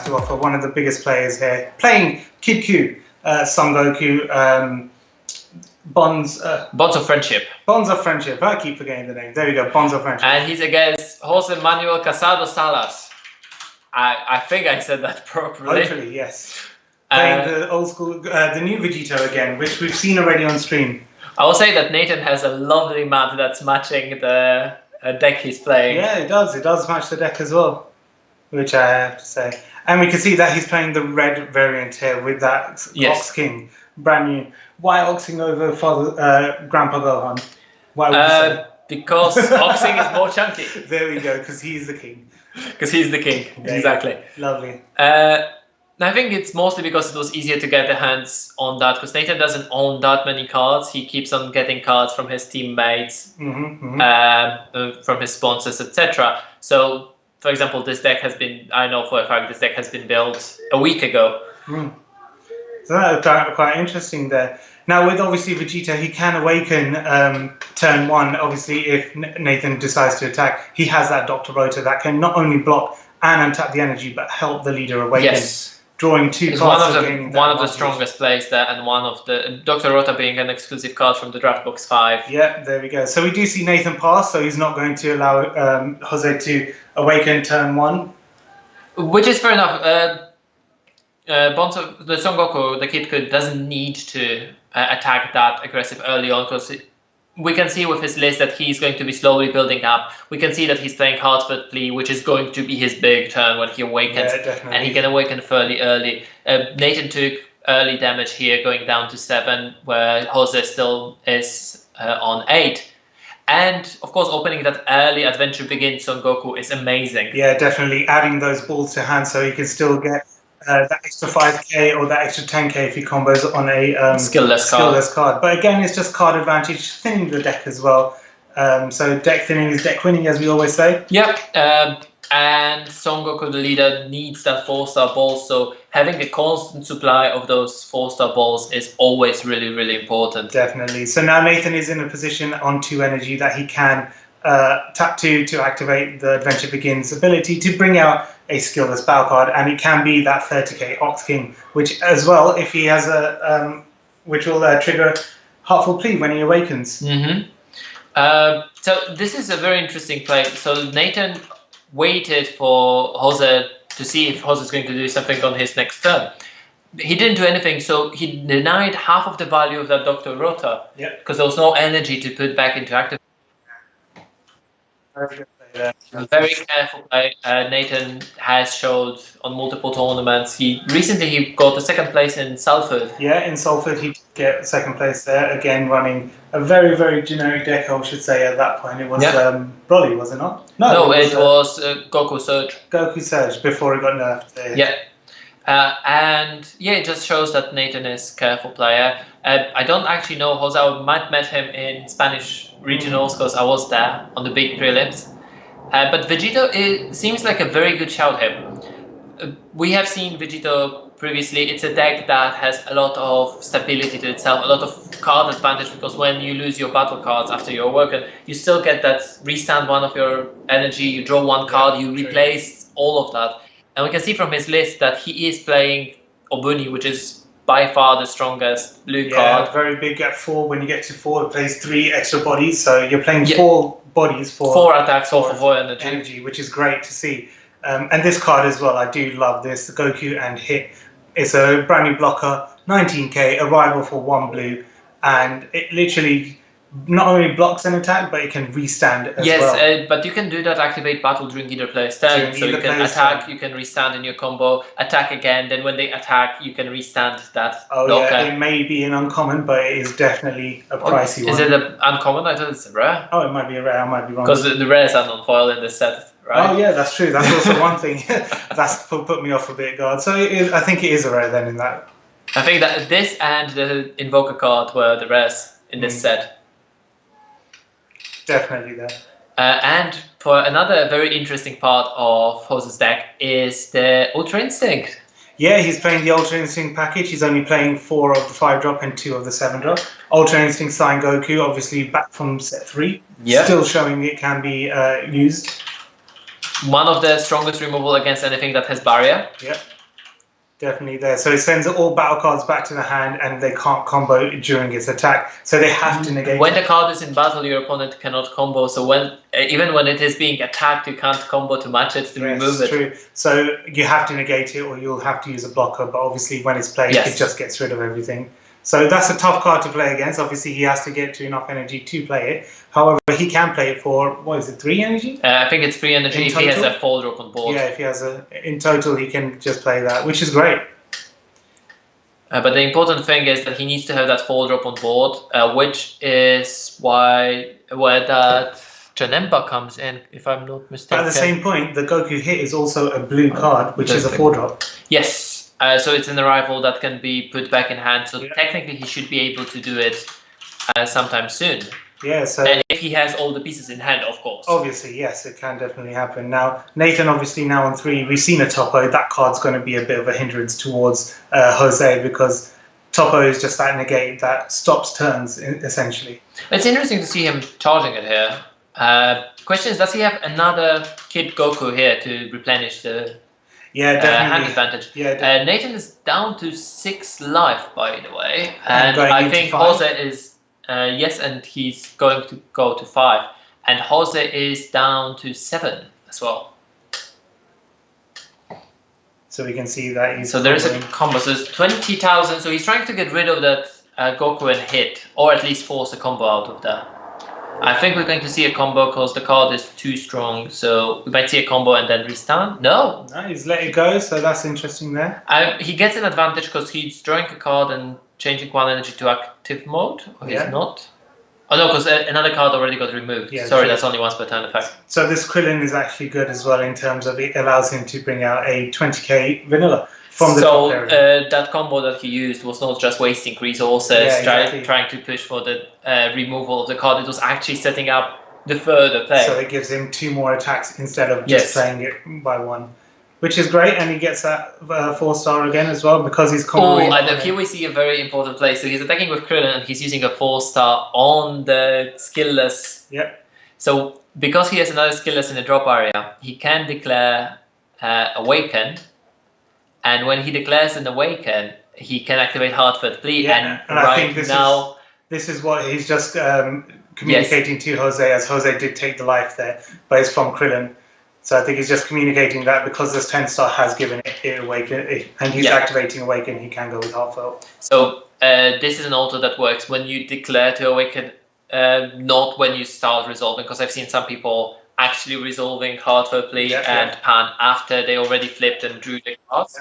has to offer. One of the biggest players here, playing Kidku, Son Goku, Bonds of Friendship. Bonds of Friendship. I keep forgetting the name. There we go. Bonds of Friendship. And he's against Jose Manuel Casado Salas. I think I said that properly. Hopefully, yes. Playing the old school, the new Vegito again, which we've seen already on stream. I will say that Nathan has a lovely mat that's matching the deck he's playing. Yeah, it does. It does match the deck as well, which I have to say. And we can see that he's playing the red variant here with that Ox King, brand new. Why Oxing over Grandpa Gohan? Why would you say? Because Oxing is more chunky. There we go, because he's the king. Because he's the king, exactly. Lovely. I think it's mostly because it was easier to get the hands on that, because Nathan doesn't own that many cards. He keeps on getting cards from his teammates, from his sponsors, etc. So, for example, this deck has been, I know for a fact this deck has been built a week ago. So that's quite interesting there. Now, with obviously Vegeta, he can awaken turn 1. Obviously, if Nathan decides to attack, he has that Dr. Rota that can not only block and untap the energy, but help the leader awaken. Yes. Drawing 2 it's cards. One of the strongest plays there, and one of the Dr. Rota being an exclusive card from the draft box 5. Yeah, there we go. So we do see Nathan pass, so he's not going to allow Jose to awaken turn 1. Which is fair enough. The Son Goku, the Kidku, doesn't need to attack that aggressive early on, because we can see with his list that he's going to be slowly building up. We can see that he's playing Hard Plea, which is going to be his big turn when he awakens, and he can awaken fairly early. Nathan took early damage here, going down to 7, where Jose still is on 8. And, of course, opening that early Adventure Begins Son Goku is amazing. Yeah, definitely. Adding those balls to hand so he can still get that extra 5k or that extra 10k if he combos on a skillless card. But again, it's just card advantage, thinning the deck as well. So deck thinning is deck winning, as we always say. Yep. And Son Goku, the leader, needs that 4-star balls. So having a constant supply of those 4-star balls is always really, really important. Definitely. So now Nathan is in a position on 2 energy that he can tap 2 to activate the Adventure Begins ability to bring out a skillless battle card, and it can be that 30k Ox King, which as well, if he has a which will trigger Heartful Plea when he awakens. So this is a very interesting play. So Nathan waited for Jose to see if Jose is going to do something on his next turn. He didn't do anything, so he denied half of the value of that Dr. Rota, because there was no energy to put back into active. Very good play there. A very careful play. Nathan has showed on multiple tournaments. Recently he got the 2nd place in Salford. Yeah, in Salford he did get 2nd place there. Again, running a very, very generic deck, I should say. At that point, it was Broly, was it not? No, it was Goku Surge. Goku Surge before it got nerfed. Yeah. And yeah, it just shows that Nathan is a careful player. I don't actually know Jose. I might met him in Spanish regionals because I was there on the big prelims. But Vegito seems like a very good shout here. We have seen Vegito previously. It's a deck that has a lot of stability to itself, a lot of card advantage, because when you lose your battle cards after your awoken, you still get that restand 1 of your energy, you draw 1 card, you replace all of that. And we can see from his list that he is playing Obuni, which is by far the strongest blue card. Yeah, very big at 4. When you get to 4, it plays 3 extra bodies. So you're playing 4 bodies for 4 attacks, 4 for energy, which is great to see. And this card as well, I do love this. Goku and Hit. It's a brand new blocker, 19k, arrival for 1 blue. And it literally not only blocks an attack, but it can restand as well. Yes, but you can do that, activate battle during either player's turn. So you can attack, you can restand in your combo, attack again, then when they attack, you can restand that blocker. Yeah, it may be an uncommon, but it is definitely a pricey one. Is it an uncommon? I thought it's a rare. Oh, it might be a rare, I might be wrong. Because the rares are non-foil in this set, right? Oh yeah, that's true. That's also one thing. That's put me off a bit, guard. So I think it is a rare then in that. I think that this and the Invoker card were the rares in this set. Definitely there. And for another very interesting part of Jose's deck is the Ultra Instinct. Yeah, he's playing the Ultra Instinct package. He's only playing 4 of the 5-drop and 2 of the 7-drop. Ultra Instinct Sign Goku, obviously back from set 3. Yeah. Still showing it can be used. One of the strongest removal against anything that has barrier. Yeah. Definitely there. So it sends all battle cards back to the hand, and they can't combo during its attack. So they have to negate when it. the card is in battle, your opponent cannot combo. So when even when it is being attacked, you can't combo to match it to remove it. True. So you have to negate it, or you'll have to use a blocker. But obviously, when it's played, it just gets rid of everything. So that's a tough card to play against. Obviously, he has to get to enough energy to play it. However, he can play it for, what is it, 3 energy? I think it's 3 energy if he has a 4-drop on board. Yeah, if he has in total, he can just play that, which is great. But the important thing is that he needs to have that 4-drop on board, which is where that Janemba comes in, if I'm not mistaken. But at the same point, the Goku hit is also a blue card, which is a 4-drop. Yes. So it's an arrival that can be put back in hand. So technically, he should be able to do it sometime soon. Yeah. So and if he has all the pieces in hand, of course. Obviously, yes, it can definitely happen. Now, Nathan, obviously, now on 3, we've seen a Topo. That card's going to be a bit of a hindrance towards Jose, because Topo is just that negate that stops turns, essentially. It's interesting to see him charging it here. Question is, does he have another Kid Goku here to replenish the hand advantage? Yeah, Nathan is down to 6 life, by the way. And I think Jose is... yes, and he's going to go to 5. And Jose is down to 7 as well. So we can see that he's... So there is a combo. So there's 20,000. So he's trying to get rid of that Goku and hit. Or at least force a combo out of that. I think we're going to see a combo because the card is too strong. So we might see a combo and then restart. No, he's let it go. So that's interesting there. He gets an advantage because he's drawing a card and changing 1 energy to active mode. Or he's not. Oh no, because another card already got removed. Yeah, sorry, that's only once per turn effect. So this Krillin is actually good as well in terms of it allows him to bring out a 20k vanilla from the top area. That combo that he used was not just wasting resources, trying to push for the removal of the card. It was actually setting up the further play. So it gives him 2 more attacks instead of just playing it by 1. Which is great, and he gets that 4-star again as well because he's comboing. And here we see a very important play. So he's attacking with Krillin and he's using a 4-star on the skillless. Yep. So because he has another skillless in the drop area, he can declare Awaken. And when he declares an Awaken, he can activate Heartfelt Plea. Yeah, and I think this is what he's just communicating to Jose, as Jose did take the life there, but it's from Krillin. So I think he's just communicating that because this 10-star has given it Awaken, and he's activating Awaken, he can go with Heartfelt. So this is an auto that works when you declare to Awaken, not when you start resolving, because I've seen some people actually resolving Heartfelt Plea and Pan after they already flipped and drew the cards.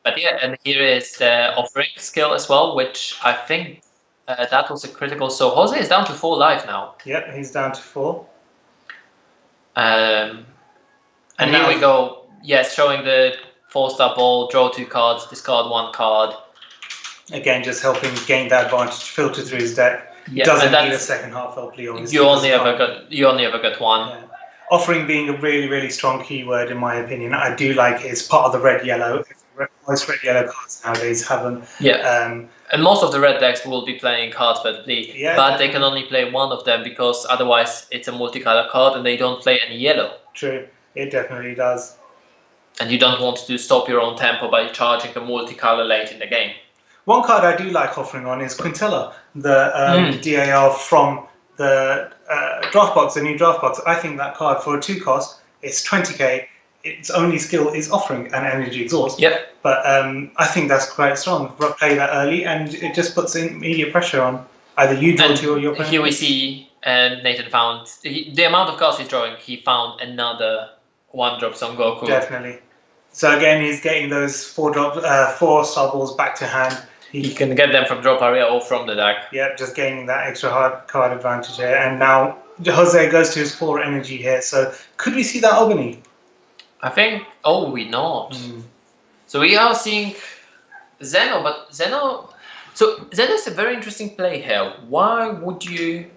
But yeah, and here is the Offering skill as well, which I think that was a critical. So Jose is down to 4 life now. Yep, he's down to 4. And here we go. Yes, showing the 4-star ball, draw 2 cards, discard 1 card. Again, just helping gain that advantage, filter through his deck. He doesn't need a second Heartfelt Plea. You only ever got 1. Yeah. Offering being a really, really strong keyword in my opinion. I do like it. It's part of the red-yellow. Most red-yellow cards nowadays have them. Yeah. And most of the red decks will be playing Heartfelt Plea, but they can only play 1 of them because otherwise it's a multicolor card and they don't play any yellow. True, it definitely does. And you don't want to stop your own tempo by charging a multicolor late in the game. One card I do like offering on is Quintella, the DAR from the draft box, the new draft box. I think that card for a 2 cost, it's 20k. Its only skill is Offering and Energy Exhaust. Yep. But I think that's quite strong. Play that early, and it just puts immediate pressure on either you draw 2 or your opponent. Here we see Nathan found the amount of cards he's drawing. He found another 1-drop on Goku. Definitely. So again, he's getting those 4-star balls back to hand. He can get them from drop area or from the deck. Yeah, just gaining that extra hard card advantage here. And now Jose goes to his 4 energy here. So could we see that Ogni? I think. Oh, we not. So we are seeing Zeno, but Zeno. So Zeno is a very interesting play here. Why would you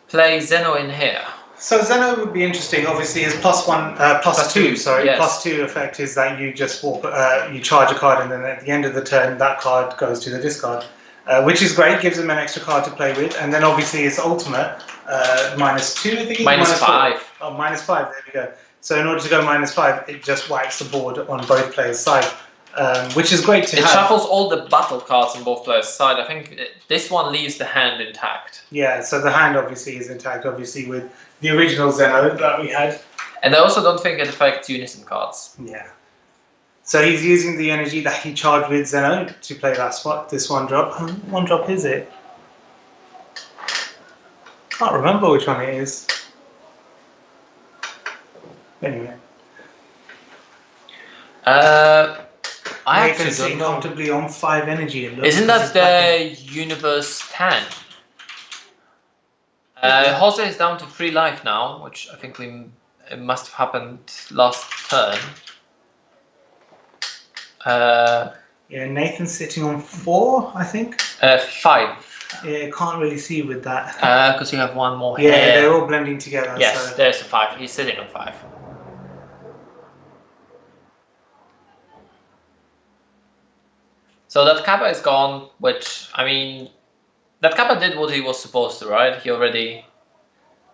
play Zeno in here? So Zeno would be interesting. Obviously, his plus two effect is that you just swap, you charge a card, and then at the end of the turn, that card goes to the discard, which is great. Gives him an extra card to play with, and then obviously his ultimate -2, I think. -5. Oh, -5. There we go. So in order to go -5, it just wipes the board on both players' side, which is great to have. It shuffles all the battle cards on both players' side. I think this one leaves the hand intact. Yeah, so the hand obviously is intact, obviously with the original Zeno that we had. And I also don't think it affects unison cards. Yeah. So he's using the energy that he charged with Zeno to play that spot. This one drop. One drop is it? Can't remember which one it is. Anyway. I Nathan actually sitting don't know. comfortably on 5 energy. It looks, Isn't that the Universe 10? Jose is down to 3 life now, which I think it must have happened last turn. Yeah, Nathan's sitting on 4, I think. 5. Yeah, can't really see with that. Because you have one more Yeah, here. they're all blending together. Yes, so. there's a 5. He's sitting on 5. So that Kappa is gone, which, I mean, that Kappa did what he was supposed to, right? He already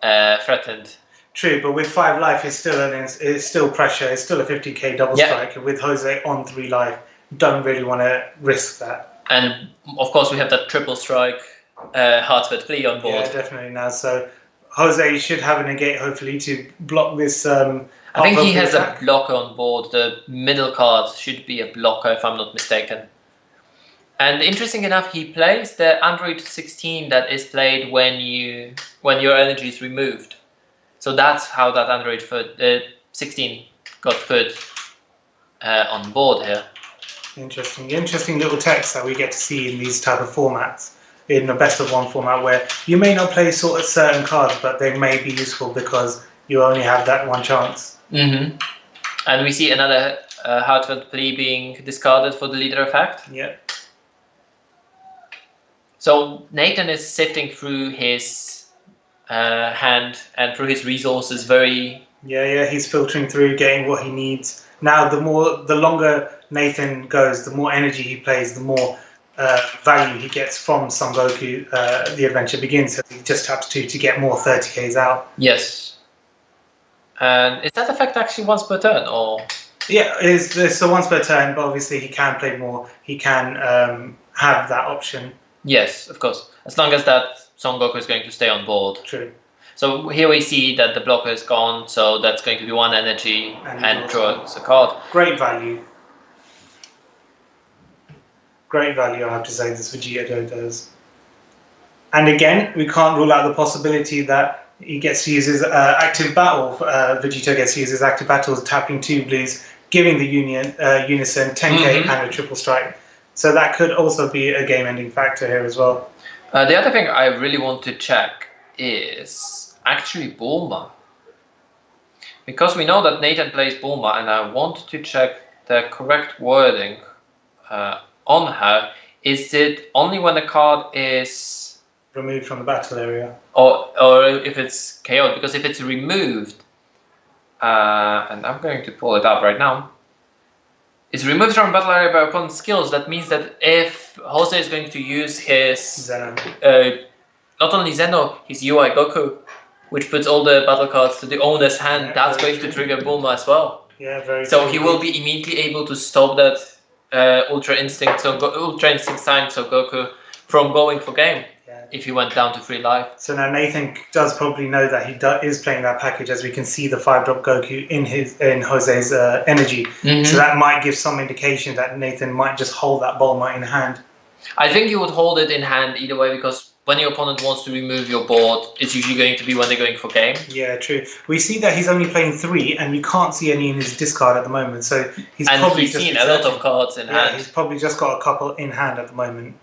threatened. True, but with 5 life, it's still pressure. It's still a 50k double strike. With Jose on 3 life, don't really want to risk that. And of course, we have that triple strike, Heartfelt Flea on board. Yeah, definitely now. So Jose should have a negate, hopefully, to block this. I think he has a blocker on board. The middle card should be a blocker, if I'm not mistaken. And interesting enough, he plays the Android 16 that is played when your energy is removed. So that's how that Android 16 got put on board here. Interesting little text that we get to see in these type of formats, in a best of 1 format, where you may not play sort of certain cards, but they may be useful because you only have that one chance. Mm-hmm. And we see another Heartfelt Plea being discarded for the leader effect. Yeah. So Nathan is sifting through his hand and through his resources very... Yeah, he's filtering through, getting what he needs. Now, the longer Nathan goes, the more energy he plays, the more value he gets from Son Goku. The adventure begins, so he just taps 2 to get more 30Ks out. Yes. And is that effect actually once per turn, or...? Yeah, it's a once per turn, but obviously he can play more. He can have that option. Yes, of course. As long as that Son Goku is going to stay on board. True. So here we see that the blocker is gone, so that's going to be 1 energy and draws a card. Great value. Great value, I have to say, this Vegito does. And again, we can't rule out the possibility that he gets to use his active battle. Vegito gets to use his active battles, tapping 2 blues, giving the unison 10k and a triple strike. So that could also be a game-ending factor here as well. The other thing I really want to check is actually Bulma. Because we know that Nathan plays Bulma, and I want to check the correct wording on her. Is it only when the card is... removed from the battle area? Or if it's KO'd? Because if it's removed, and I'm going to pull it up right now, it's removed from battle area by opponent's skills. That means that if Jose is going to use his Zeno, not only Zeno, his UI Goku, which puts all the battle cards to the owner's hand, that's going to trigger Bulma as well. Yeah, very So true. he will be immediately able to stop that Ultra Instinct Son Goku from going for game. If he went down to 3 life. So now Nathan does probably know that he is playing that package, as we can see the 5-drop Goku in Jose's energy. So that might give some indication that Nathan might just hold that Bulma in hand. I think you would hold it in hand either way, because when your opponent wants to remove your board, it's usually going to be when they're going for game. Yeah, true. We see that he's only playing 3, and we can't see any in his discard at the moment. So he's probably just seen a lot of cards in hand. He's probably just got a couple in hand at the moment.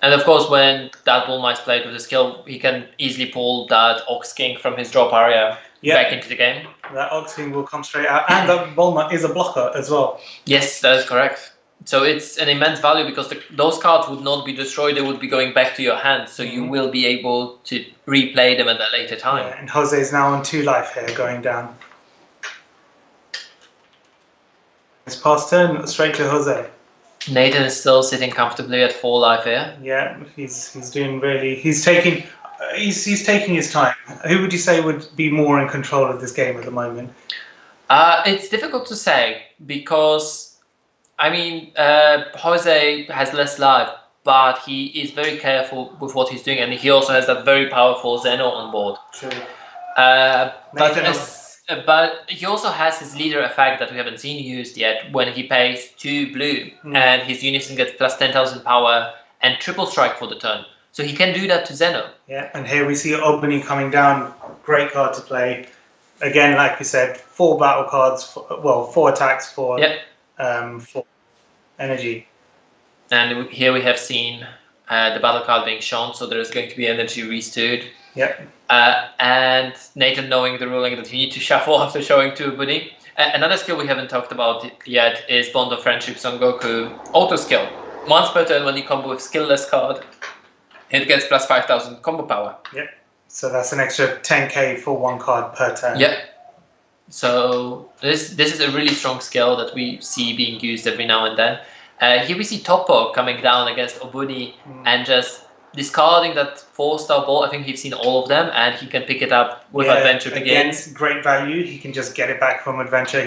And of course, when that Bulma is played with a skill, he can easily pull that Ox King from his drop area back into the game. That Ox King will come straight out, and that Bulma is a blocker as well. Yes, that is correct. So it's an immense value, because those cards would not be destroyed, they would be going back to your hand, so you will be able to replay them at a later time. Yeah, and Jose is now on 2 life here, going down. It's past turn, straight to Jose. Nathan is still sitting comfortably at 4 life here. Yeah, he's doing really. He's taking his time. Who would you say would be more in control of this game at the moment? It's difficult to say because, I mean, Jose has less life, but he is very careful with what he's doing, and he also has that very powerful Zeno on board. True. But he also has his leader effect that we haven't seen used yet when he pays 2 blue and his unison gets plus 10,000 power and triple strike for the turn. So he can do that to Zeno. Yeah, and here we see Obani coming down. Great card to play. Again, like we said, 4 battle cards. 4 attacks for energy. And here we have seen the battle card being shown, so there is going to be energy restored. Yep. And Nathan knowing the ruling that you need to shuffle after showing 2 Buddy. Another skill we haven't talked about yet is Bond of Friendship Son Goku auto skill. Once per turn when you combo with skillless card, it gets plus 5,000 combo power. Yep. So that's an extra 10k for 1 card per turn. Yep. So this is a really strong skill that we see being used every now and then. Here we see Topo coming down against Obuni and just discarding that 4-star ball. I think he's seen all of them, and he can pick it up with Adventure Begins. Again, great value. He can just get it back from Adventure.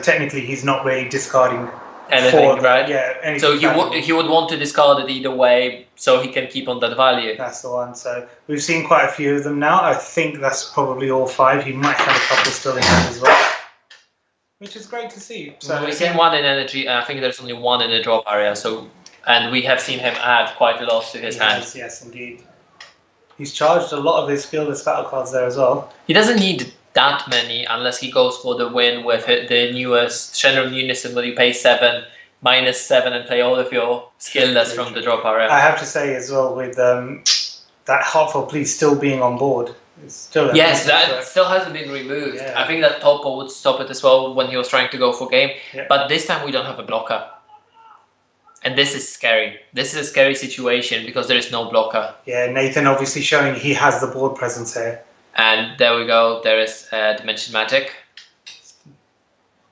Technically he's not really discarding anything, right? Yeah. Anything so he would want to discard it either way, so he can keep on that value. That's the one. So we've seen quite a few of them now. I think that's probably all 5. He might have a couple still in hand as well, which is great to see. So we've seen 1 in energy, and I think there's only 1 in the drop area. And we have seen him add quite a lot to his hand. Yes, indeed. He's charged a lot of his skillless battle cards there as well. He doesn't need that many unless he goes for the win with the newest Shenron Unison, where you pay 7, -7, and play all of your skillless from the drop area. I have to say as well, with that Heartful Plea still being on board. It's still that still hasn't been removed. Yeah. I think that Topo would stop it as well when he was trying to go for game. Yeah. But this time we don't have a blocker. And this is scary. This is a scary situation because there is no blocker. Yeah, Nathan obviously showing he has the board presence here. And there we go. There is Dimension Magic.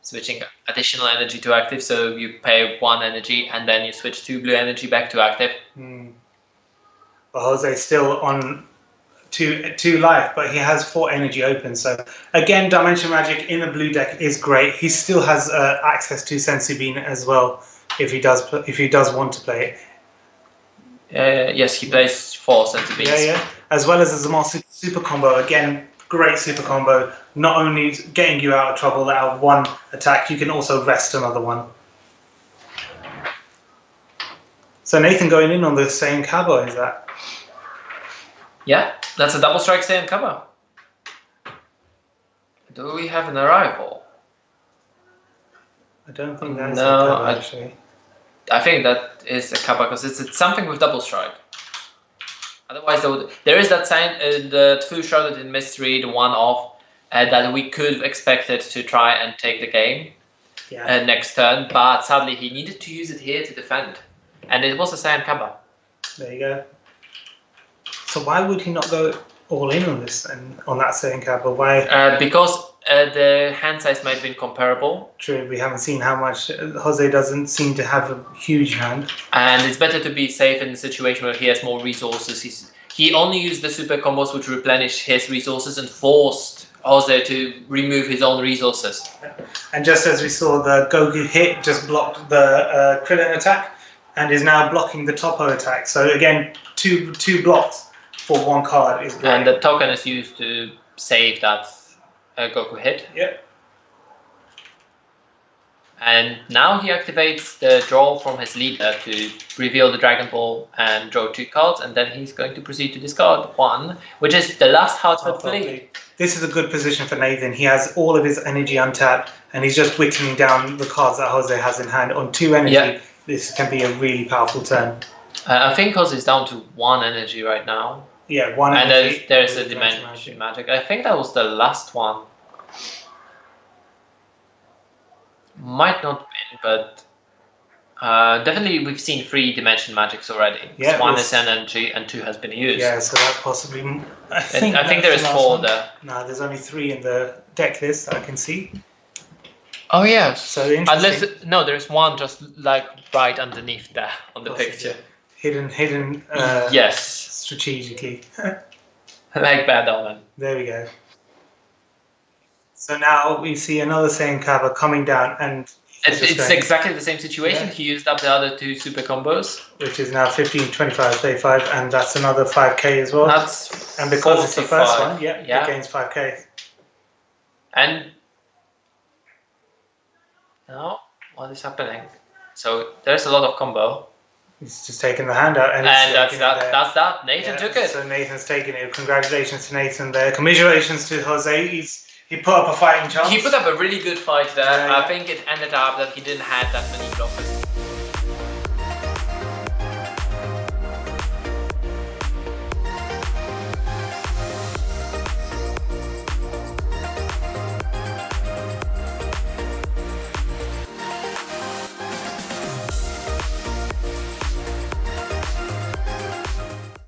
Switching additional energy to active. So you pay 1 energy and then you switch 2 blue energy back to active. But Jose's still on 2 life, but he has 4 energy open. So again, Dimension Magic in the blue deck is great. He still has access to Sensu Bean as well. If he does want to play it. Yes, he plays 4 Sensu Beans. Yeah. As well as the Zamar super combo. Again, great super combo. Not only getting you out of trouble out of 1 attack, you can also rest another one. So Nathan going in on the same Cabo, is that? Yeah, that's a double strike same Cabo. Do we have an arrival? I don't think that's a Cabo, actually. I think that is a Kappa because it's something with double strike. Otherwise, there is that sign, the Tfu Shrouded in Mystery, the one-off, that we could have expected to try and take the game next turn, but sadly he needed to use it here to defend. And it was a Saiyan Kappa. There you go. So why would he not go all in on this and on that Saiyan Kappa? Why? Because the hand size might have been comparable. True, we haven't seen how much. Jose doesn't seem to have a huge hand. And it's better to be safe in the situation where he has more resources. He only used the super combos which replenish his resources and forced Jose to remove his own resources. And just as we saw, the Goku hit just blocked the Krillin attack and is now blocking the Topo attack. So again, two blocks for 1 card is great. And the token is used to save that Goku hit. Yep. And now he activates the draw from his leader to reveal the Dragon Ball and draw 2 cards, and then he's going to proceed to discard 1, which is the last Heartfelt Plea. This is a good position for Nathan. He has all of his energy untapped, and he's just whittling down the cards that Jose has in hand. On 2 energy, this can be a really powerful turn. I think Jose is down to 1 energy right now. Yeah, 1 and energy. And there's a Dimension Magic. I think that was the last one. Might not been, but definitely we've seen 3 Dimension Magics already. Yeah, 1 is energy and 2 has been used. Yeah, so that possibly. I think there is 4 there. No, there's only 3 in the deck list that I can see. Oh yes. So interesting. Unless there's 1 just like right underneath there on the picture. Hidden. Yes. Strategically. Like Bad Omen. There we go. So now we see another same cover coming down, and it's exactly the same situation. Yeah. He used up the other 2 super combos, which is now 15, 25, 35, and that's another 5k as well. That's and because it's the first 45. one, it gains 5k. And now, what is happening? So there's a lot of combo. He's just taking the hand out, and that's that. Nathan took it. So Nathan's taking it. Congratulations to Nathan there. Commiserations to Jose. He put up a fighting chance. He put up a really good fight there. I think it ended up that he didn't have that many blockers.